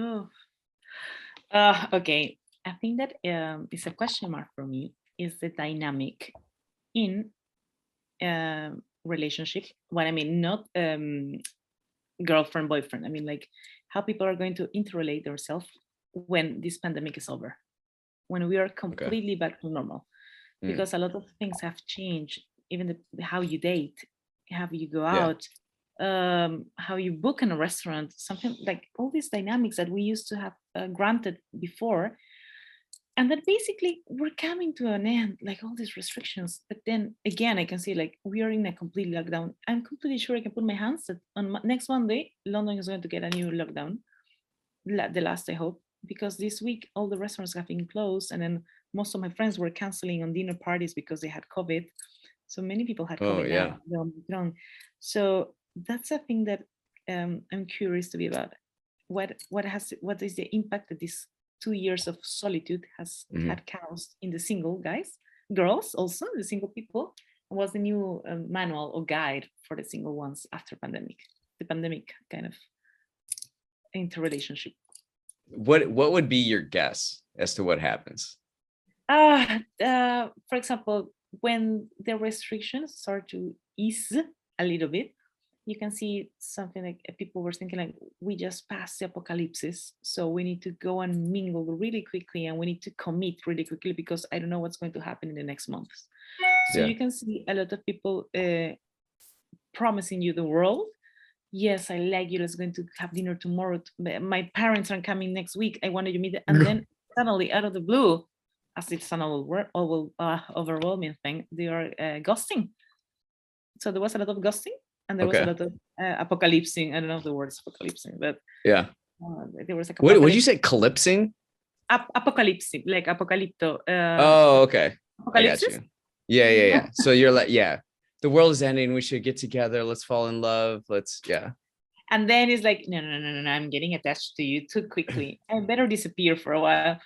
Oh, okay. I think that is a question mark for me is the dynamic in relationship. What I mean, not girlfriend, boyfriend. I mean, like how people are going to interrelate themselves when this pandemic is over, when we are Okay. completely back to normal. Mm. Because a lot of things have changed, even how you date, how you go Yeah. out, how you book in a restaurant, something like all these dynamics that we used to have granted before, and that basically we're coming to an end, like all these restrictions. But then again, I can see like we are in a complete lockdown. I'm completely sure I can put my hands that on next Monday London is going to get a new lockdown, the last, I hope, because this week all the restaurants have been closed, and then most of my friends were canceling on dinner parties because they had COVID. So many people had Oh COVID now, yeah. the Omicron. So that's a thing that I'm curious to be about. What is the impact that this 2 years of solitude has Hmm. had caused in the single guys, girls, also the single people? Was the new manual or guide for the single ones after pandemic, the pandemic kind of interrelationship? What would be your guess as to what happens? For example, when the restrictions start to ease a little bit, you can see something like people were thinking like we just passed the apocalypse, so we need to go and mingle really quickly, and we need to commit really quickly because I don't know what's going to happen in the next months. So Yeah. you can see a lot of people promising you the world. Yes, I like you. Let's going to have dinner tomorrow. My parents are coming next week. I wanted to meet them. And then suddenly, out of the blue, as it's an overwhelming thing, they are ghosting. So there was a lot of ghosting, and there was a Okay. lot of apocalypsing. I don't know if the word is apocalypsing, but Yeah. there was like a What would pattern. you say? Calypsing? Apocalypse, like Apocalypto. Oh, okay. I got Apocalypse? you. Yeah, yeah, yeah. So you're like, yeah, the world is ending. We should get together. Let's fall in love. Let's, yeah. And then it's like, no, no, no, no, no, I'm getting attached to you too quickly. I better disappear for a while.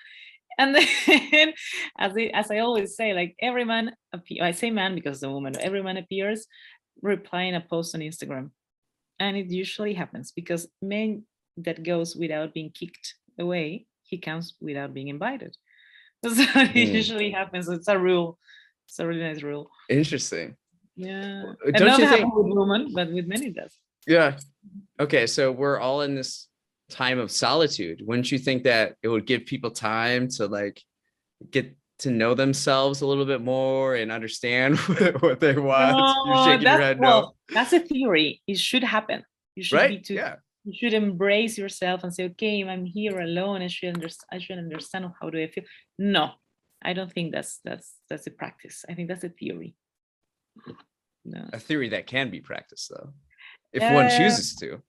And then, as I always say, like every man, I say man because the woman, every man appears replying a post on Instagram. And it usually happens because men that goes without being kicked away, he comes without being invited. So it Mm, usually happens. It's a rule. It's a really nice rule. interesting. Yeah. It Don't doesn't you happen think? with women, but with men it does. Yeah. Okay. So we're all in this time of solitude. Wouldn't you think that it would give people time to like get to know themselves a little bit more and understand what they want? You're No, shaking your head, no. that's a theory. It should happen. You should Right? be to Yeah. you should embrace yourself and say, okay, I'm here alone. I should understand how do I feel. No, I don't think that's a practice. I think that's a theory. No. A theory that can be practiced though, if one Uh, chooses to.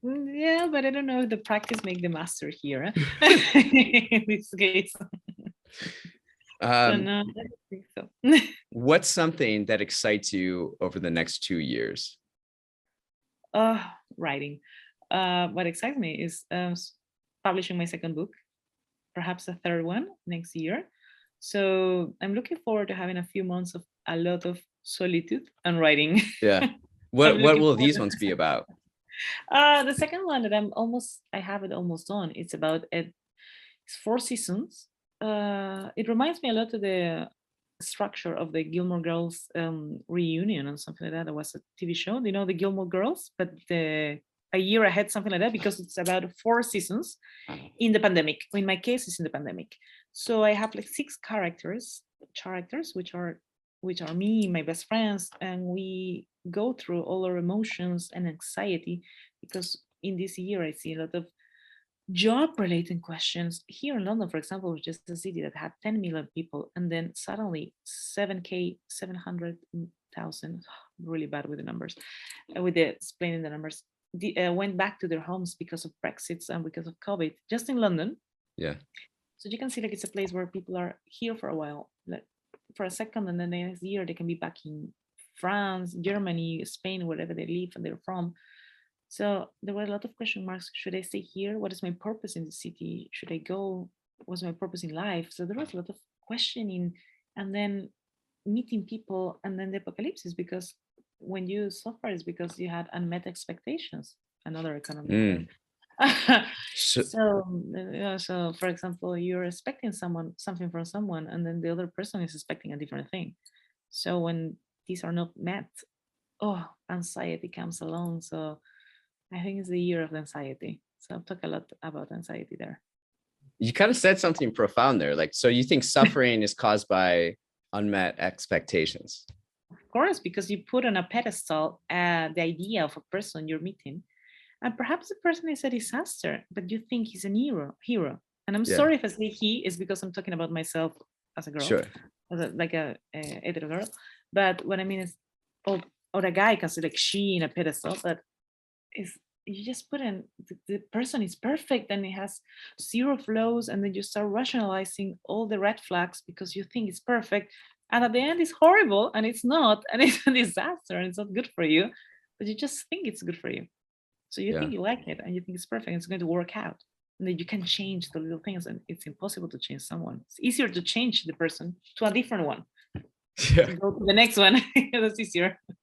yeah, but I don't know if the practice make the master here. In this case. So um, no, I don't think so. what's something that excites you over the next 2 years? uh, Writing. What excites me is publishing my second book, perhaps a third one next year. So I'm looking forward to having a few months of a lot of solitude and writing. Yeah. I'm What looking will forward these to ones be about? the second one that I have it almost on. It's about it's 4 seasons. It reminds me a lot of the structure of the Gilmore Girls reunion or something like that. There was a TV show, you know, the Gilmore Girls, but a year ahead, something like that, because it's about 4 seasons in the pandemic. In my case, it's in the pandemic. So I have like six characters, which are me, my best friends, and we go through all our emotions and anxiety because in this year I see a lot of job related questions here in London, for example, which is a city that had 10 million people, and then suddenly 7k 700,000, really bad with the numbers, with the explaining the numbers, went back to their homes because of Brexits and because of COVID, just in London. Yeah. So you can see like it's a place where people are here for a while, like for a second, and then the next year they can be back in France, Germany, Spain, wherever they live and they're from. So there were a lot of question marks. Should I stay here? What is my purpose in the city? Should I go? What's my purpose in life? So there was a lot of questioning, and then meeting people, and then the apocalypse, because when you suffer is because you had unmet expectations. Another economic Mm, word. So, So for example, you're expecting something from someone, and then the other person is expecting a different thing. So when these are not met, anxiety comes along. So I think it's the year of anxiety. So I've talked a lot about anxiety there. you kind of said something profound there. Like, so you think suffering is caused by unmet expectations? Of course, because you put on a pedestal the idea of a person you're meeting, and perhaps the person is a disaster, but you think he's a hero. And I'm Yeah, sorry if I say he is because I'm talking about myself as a girl, sure. like a hetero girl. But what I mean is, or a guy can say like she in a pedestal, but is you just put in the person is perfect and it has zero flaws, and then you start rationalizing all the red flags because you think it's perfect, and at the end it's horrible and it's not, and it's a disaster and it's not good for you, but you just think it's good for you. So you Yeah. think you like it and you think it's perfect and it's going to work out. And then you can change the little things, and it's impossible to change someone. It's easier to change the person to a different one. Yeah. To go to the next one. That's easier.